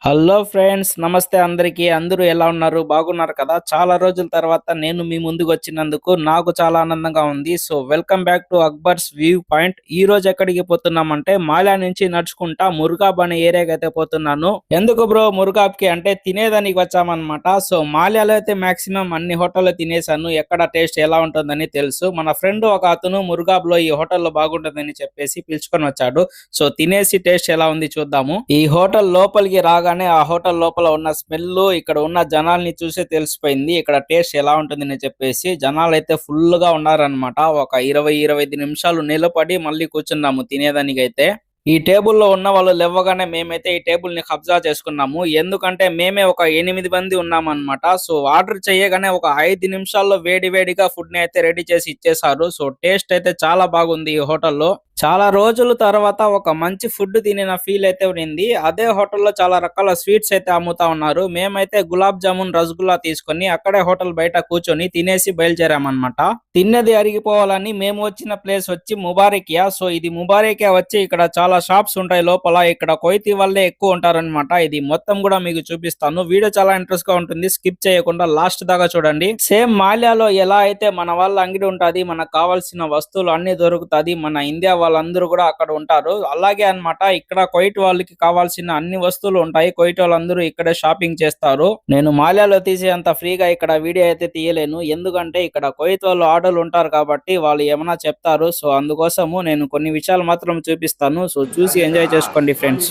Hello friends, నమస్తే అందరికీ. అందరూ ఎలా ఉన్నారు? బాగున్నారు కదా? చాలా రోజుల తర్వాత నేను మీ ముందుకొచ్చినందుకు నాకు చాలా ఆనందంగా ఉంది. So welcome back to Akbar's view point. ఈ రోజు ఎక్కడికి పోతున్నామంటే మాల్యా నుంచి నడుచుకుంటా మురుగాబ్ అనే ఏరియాకి అయితే పోతున్నాను. ఎందుకు బ్రో మురుగాబ్కి అంటే తినేదానికి వచ్చామన్నమాట. సో మాల్యాలో అయితే మాక్సిమం అన్ని హోటల్లో తినేసాను. ఎక్కడ టేస్ట్ ఎలా ఉంటుందని తెలుసు. మన ఫ్రెండ్ ఒక అతను మురుగాబ్ లో ఈ హోటల్లో బాగుంటుందని చెప్పేసి పిలుచుకొని వచ్చాడు. సో తినేసి టేస్ట్ ఎలా ఉంది చూద్దాము. ఈ హోటల్ లోపలికి రాగానే ఆ హోటల్ లోపల ఉన్న స్మెల్ ఇక్కడ ఉన్న జనాల్ని చూసే తెలిసిపోయింది. ఇక్కడ టేస్ట్ ఎలా ఉంటుందని చెప్పేసి జనాలు అయితే ఫుల్ గా ఉన్నారనమాట. ఒక 20-25 నిమిషాలు నిలబడి మళ్ళీ కూర్చున్నాము తినేదానికైతే. ఈ టేబుల్లో ఉన్న వాళ్ళు లేవగానే మేమైతే ఈ టేబుల్ ని కబ్జా చేసుకున్నాము. ఎందుకంటే మేమే ఒక 8 మంది ఉన్నామన్నమాట. సో ఆర్డర్ చేయగానే ఒక 5 నిమిషాల్లో వేడి వేడిగా ఫుడ్ ని అయితే రెడీ చేసి ఇచ్చేసారు. సో టేస్ట్ అయితే చాలా బాగుంది ఈ హోటల్లో. చాలా రోజుల తర్వాత ఒక మంచి ఫుడ్ తినిన ఫీల్ అయితే ఉంది. అదే హోటల్లో చాలా రకాల స్వీట్స్ అయితే అమ్ముతా ఉన్నారు. మేమైతే గులాబ్ జామున్, రసగుల్లా తీసుకొని అక్కడే హోటల్ బయట కూర్చొని తినేసి బయలుదేరామన్నమాట. తిన్నది అరిగిపోవాలని మేము వచ్చిన ప్లేస్ వచ్చి ముబారకియా. సో ఇది ముబారకియా వచ్చి ఇక్కడ చాలా షాప్స్ ఉంటాయి లోపల. ఇక్కడ కొయితీ వాళ్ళే ఎక్కువ ఉంటారన్నమాట. ఇది మొత్తం కూడా మీకు చూపిస్తాను. వీడియో చాలా ఇంట్రెస్ట్ గా ఉంటుంది. స్కిప్ చేయకుండా లాస్ట్ దాకా చూడండి. సేమ్ మాల్యాలో ఎలా అయితే మన వాళ్ళ అంగడి ఉంటది, మనకు కావాల్సిన వస్తువులు అన్ని దొరుకుతాది, మన ఇండియా వాళ్ళందరూ కూడా అక్కడ ఉంటారు. అలాగే అన్నమాట ఇక్కడ కువైట్ వాళ్ళకి కావాల్సిన అన్ని వస్తువులు ఉంటాయి. కువైట్ వాళ్ళందరూ ఇక్కడే షాపింగ్ చేస్తారు. నేను మాల్యాలో తీసేంత ఫ్రీగా ఇక్కడ వీడియో అయితే తీయలేను. ఎందుకంటే ఇక్కడ కువైట్ వాళ్ళు ఆర్డర్లు ఉంటారు కాబట్టి వాళ్ళు ఏమైనా చెప్తారు. సో అందుకోసము నేను కొన్ని విషయాలు మాత్రం చూపిస్తాను. సో చూసి ఎంజాయ్ చేసుకోండి ఫ్రెండ్స్.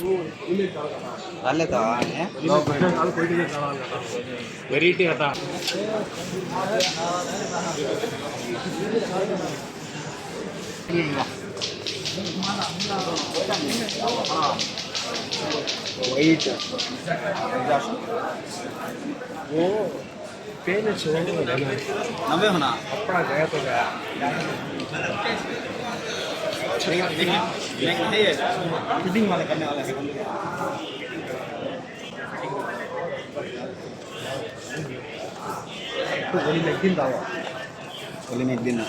वो पेन छोड़ नवे होना अपना गया तो गया फिटिंग वाले करने वाले हैं तो गोली में एक दिन दावा गोली में एक दिन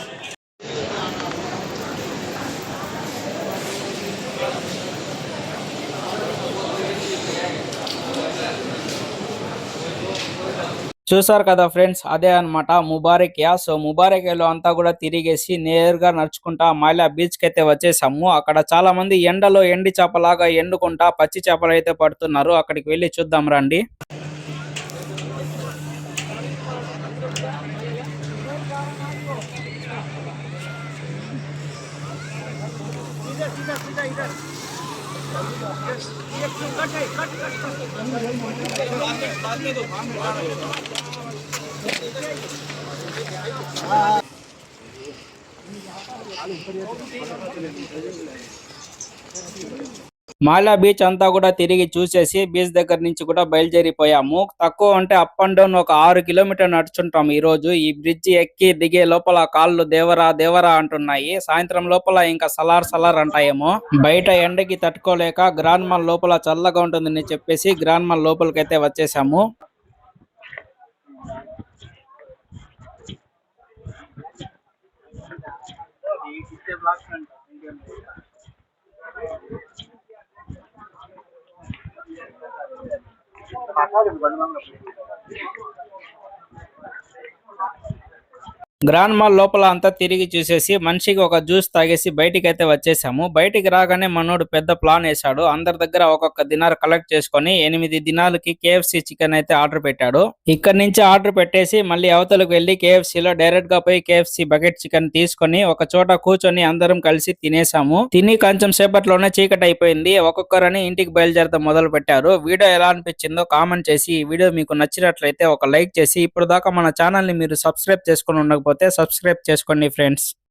చూసారు కదా ఫ్రెండ్స్, అదే అన్నమాట ముబారకియా. సో ముబారకియాలో అంతా కూడా తిరిగేసి నేరుగా నడుచుకుంటా మాల్యా బీచ్ కి అయితే వచ్చేసాము. అక్కడ చాలా మంది ఎండలో ఎండి చేపలాగా ఎండుకుంటా పచ్చి చేపలు అయితే పడుతున్నారు. అక్కడికి వెళ్ళి చూద్దాం రండి. మాల్యా బీచ్ అంతా కూడా తిరిగి చూసేసి బీచ్ దగ్గర నుంచి కూడా బయలుదేరిపోయాము. తక్కువ అంటే అప్ అండ్ డౌన్ ఒక 6 కిలోమీటర్ నడుచుంటాం. ఈ రోజు ఈ బ్రిడ్జ్ ఎక్కి దిగే లోపల కాళ్ళు దేవరా దేవరా అంటున్నాయి. సాయంత్రం లోపల ఇంకా సలార్ సలార్ అంటాయేమో. బయట ఎండకి తట్టుకోలేక గ్రాండ్ మాల్ లోపల చల్లగా ఉంటుందని చెప్పేసి గ్రాండ్ మాల్ లోపలికైతే వచ్చేసాము. గ్రాండ్ మాల్ లోపల అంతా తిరిగి చూసేసి మనిషికి ఒక జ్యూస్ తాగేసి బయటికి అయితే వచ్చేసాము. బయటికి రాగానే మనోడు పెద్ద ప్లాన్ వేసాడు. అందరి దగ్గర ఒక్కొక్క దినార్ కలెక్ట్ చేసుకొని 8 దినాలకి KFC చికెన్ అయితే ఆర్డర్ పెట్టాడు. ఇక్కడ నుంచి ఆర్డర్ పెట్టేసి మళ్ళీ అవతలకు వెళ్లి KFC లో డైరెక్ట్ గా పోయి KFC బకెట్ చికెన్ తీసుకొని ఒక చోట కూర్చొని అందరం కలిసి తినేసాము. తిని కొంచెం సేపట్లోనే చీకటి అయిపోయింది. ఒక్కొక్కరని ఇంటికి బయలుదేరడం మొదలు పెట్టారు. వీడియో ఎలా అనిపించిందో కామెంట్ చేసి, ఈ వీడియో మీకు నచ్చినట్లయితే ఒక లైక్ చేసి, ఇప్పుడు దాకా మన ఛానల్ ని మీరు సబ్స్క్రైబ్ చేసుకొని ఉండకపోతే సబ్స్క్రైబ్ చేసుకోండి ఫ్రెండ్స్.